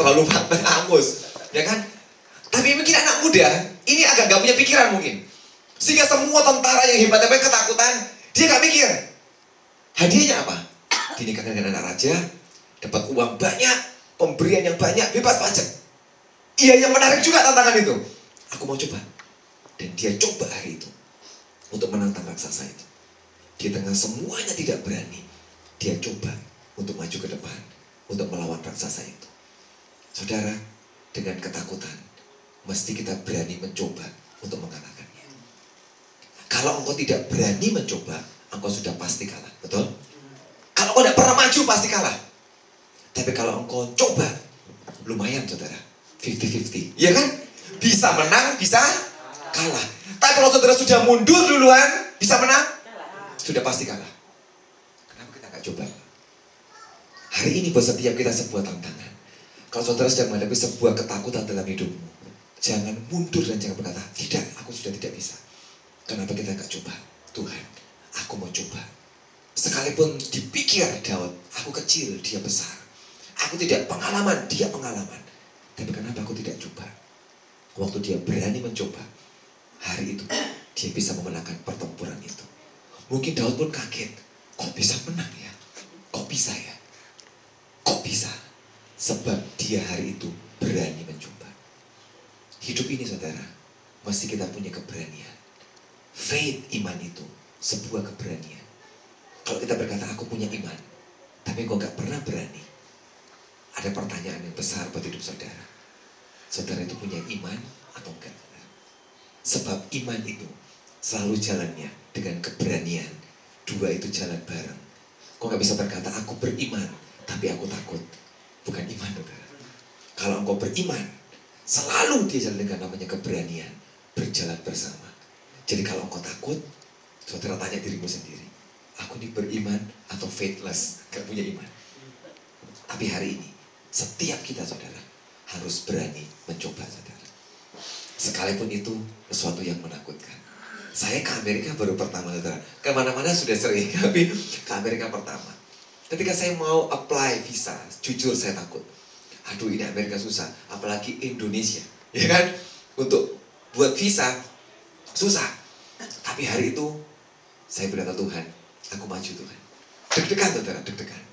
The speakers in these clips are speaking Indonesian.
terlalu matang, angus, ya kan? Tapi mungkin anak muda ini agak gak punya pikiran mungkin, sehingga semua tentara yang hebat-hebat ketakutan, dia gak mikir hadiahnya apa? Dinikahkan dengan anak raja, dapat uang banyak, pemberian yang banyak, bebas pajak. Iya, yang menarik juga tantangan itu. Aku mau coba. Dan dia coba hari itu untuk menantang raksasa itu. Di tengah semuanya tidak berani, dia coba untuk maju ke depan, untuk melawan raksasa itu. Saudara, dengan ketakutan, mesti kita berani mencoba untuk mengalahkannya. Kalau engkau tidak berani mencoba, engkau sudah pasti kalah, betul? Kalau engkau tidak pernah maju, pasti kalah. Tapi kalau engkau coba, lumayan saudara, 50-50, iya kan? Bisa menang, bisa kalah. Tapi kalau saudara sudah mundur duluan, bisa menang, sudah pasti kalah. Kenapa kita nggak coba? Hari ini buat setiap kita sebuah tantangan. Kalau saudara sedang menghadapi sebuah ketakutan dalam hidupmu, jangan mundur dan jangan berkata, tidak, aku sudah tidak bisa. Kenapa kita nggak coba? Tuhan, aku mau coba. Sekalipun dipikir Daud, aku kecil, dia besar. Aku tidak pengalaman, dia pengalaman. Tapi kenapa aku tidak coba? Waktu dia berani mencoba, hari itu dia bisa memenangkan pertempuran itu. Mungkin Daud pun kaget, kok bisa menang ya? Kok bisa ya? Kok bisa? Sebab dia hari itu berani mencoba. Hidup ini saudara, mesti kita punya keberanian. Faith, iman itu sebuah keberanian. Kalau kita berkata aku punya iman, tapi kok gak pernah berani, ada pertanyaan yang besar buat hidup saudara. Saudara itu punya iman atau enggak? Sebab iman itu selalu jalannya dengan keberanian. Dua itu jalan bareng. Kok gak bisa berkata aku beriman tapi aku takut? Bukan iman, saudara. Kalau engkau beriman, selalu dia jalan dengan namanya keberanian, berjalan bersama. Jadi kalau engkau takut, saudara tanya dirimu sendiri, aku ini beriman atau faithless, gak punya iman? Tapi hari ini setiap kita saudara harus berani mencoba saudara. Sekalipun itu sesuatu yang menakutkan. Saya ke Amerika baru pertama saudara. Kemana-mana sudah sering, tapi ke Amerika pertama. Ketika saya mau apply visa, jujur saya takut. Aduh ini Amerika susah, apalagi Indonesia, ya kan? Untuk buat visa susah. Tapi hari itu saya berkata Tuhan, aku maju Tuhan. Deg-degan saudara, deg-degan.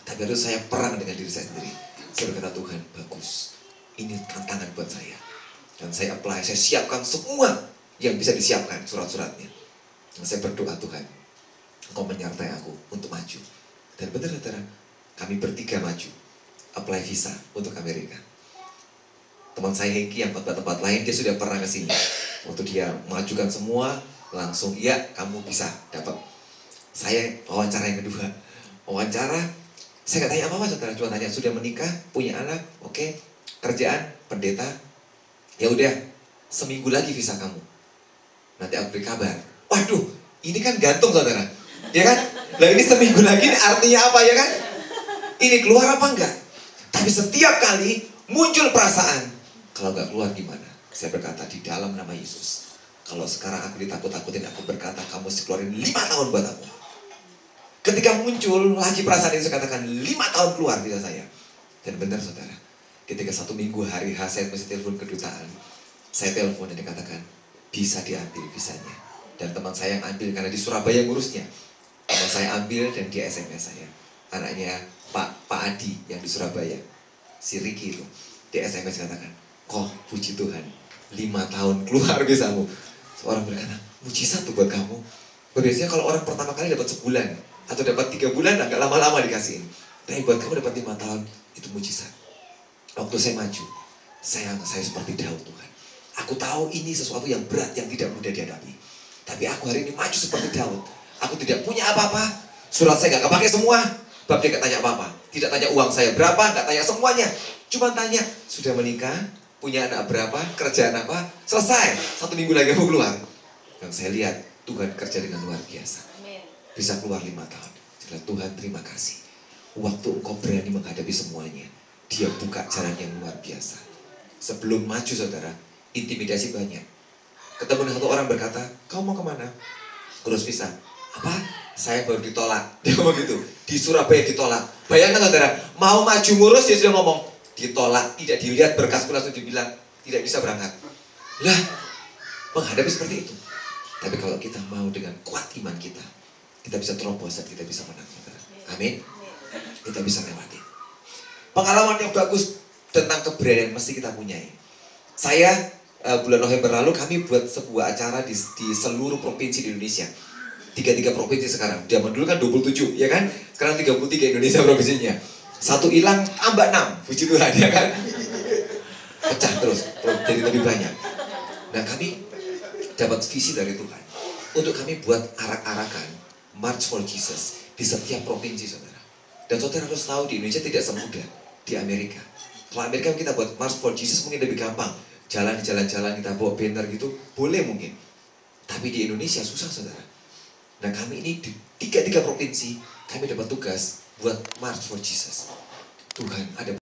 Tapi lalu saya perang dengan diri saya sendiri. Saya berkata Tuhan, bagus. Ini tantangan buat saya. Dan saya apply, saya siapkan semua yang bisa disiapkan, surat-suratnya. Dan saya berdoa Tuhan, Engkau menyertai aku untuk maju. Dan benar saudara, kami bertiga maju. Apply visa untuk Amerika. Teman saya Hengki yang tempat-tempat lain, dia sudah pernah ke sini. Waktu dia mengajukan semua, langsung, iya kamu bisa dapat. Saya wawancara yang kedua. Wawancara, saya gak tanya apa-apa saudara, cuma tanya sudah menikah, punya anak, oke, kerjaan, pendeta, ya udah, seminggu lagi visa kamu, nanti aku beri kabar. Waduh, ini kan gantung saudara, ya kan? Lah ini seminggu lagi ini artinya apa ya kan? Ini keluar apa enggak? Tapi setiap kali muncul perasaan, kalau gak keluar gimana? Saya berkata di dalam nama Yesus, kalau sekarang aku ditakut-takutin, aku berkata kamu mesti keluarin 5 tahun buat aku. Ketika muncul lagi perasaan itu, saya katakan 5 tahun keluar bisa saya. Dan benar saudara, ketika 1 minggu hari H saya mesti telepon kedutaan, saya telepon dan dikatakan bisa diambil visanya. Dan teman saya yang ambil karena di Surabaya ngurusnya, teman saya ambil dan dia SMS saya, anaknya Pak Adi yang di Surabaya, si Ricky itu, dia SMS katakan, kok puji Tuhan 5 tahun keluar visamu. Seorang berkata, mujizat tuh buat kamu. Biasanya kalau orang pertama kali dapat sebulan atau dapat 3 bulan, agak lama-lama dikasihin. Tapi buat kamu dapat 5 tahun, itu mujizat. Waktu saya maju, saya seperti Daud Tuhan. Aku tahu ini sesuatu yang berat, yang tidak mudah dihadapi. Tapi aku hari ini maju seperti Daud. Aku tidak punya apa-apa, surat saya gak kepake semua. Bab dia gak tanya apa-apa. Tidak tanya uang saya berapa, gak tanya semuanya. Cuma tanya, sudah menikah, punya anak berapa, kerjaan apa, selesai. 1 minggu lagi aku keluar. Dan saya lihat Tuhan kerja dengan luar biasa. Bisa keluar 5 tahun. Jadi Tuhan terima kasih. Waktu engkau berani menghadapi semuanya, dia buka jalan yang luar biasa. Sebelum maju saudara, intimidasi banyak. Ketemu dengan satu orang berkata, kau mau kemana? Urus visa. Apa? Saya baru ditolak. Dia ngomong gitu. Di Surabaya ditolak. Bayangkan saudara, mau maju ngurus dia sudah ngomong, ditolak, tidak dilihat berkasku langsung dibilang tidak bisa berangkat. Lah, menghadapi seperti itu. Tapi kalau kita mau dengan kuat iman kita bisa terobos dan kita bisa menang. Amin. Kita bisa lewati. Pengalaman yang bagus tentang keberanian mesti kita punyai. Saya bulan November lalu kami buat sebuah acara di seluruh provinsi di Indonesia. 33 provinsi sekarang. Zaman dulu kan 27, ya kan? Sekarang 33 Indonesia provinsinya. Satu hilang, tambah 6. Puji Tuhan, ya kan? Pecah terus, jadi lebih banyak. Nah, kami dapat visi dari Tuhan untuk kami buat arak-arakan March for Jesus di setiap provinsi, saudara. Dan saudara harus tahu di Indonesia tidak semudah di Amerika. Kalau Amerika kita buat March for Jesus mungkin lebih gampang. Jalan di jalan-jalan kita bawa banner gitu, boleh mungkin. Tapi di Indonesia susah, saudara. Nah, kami ini di 33 provinsi, kami dapat tugas buat March for Jesus. Tuhan ada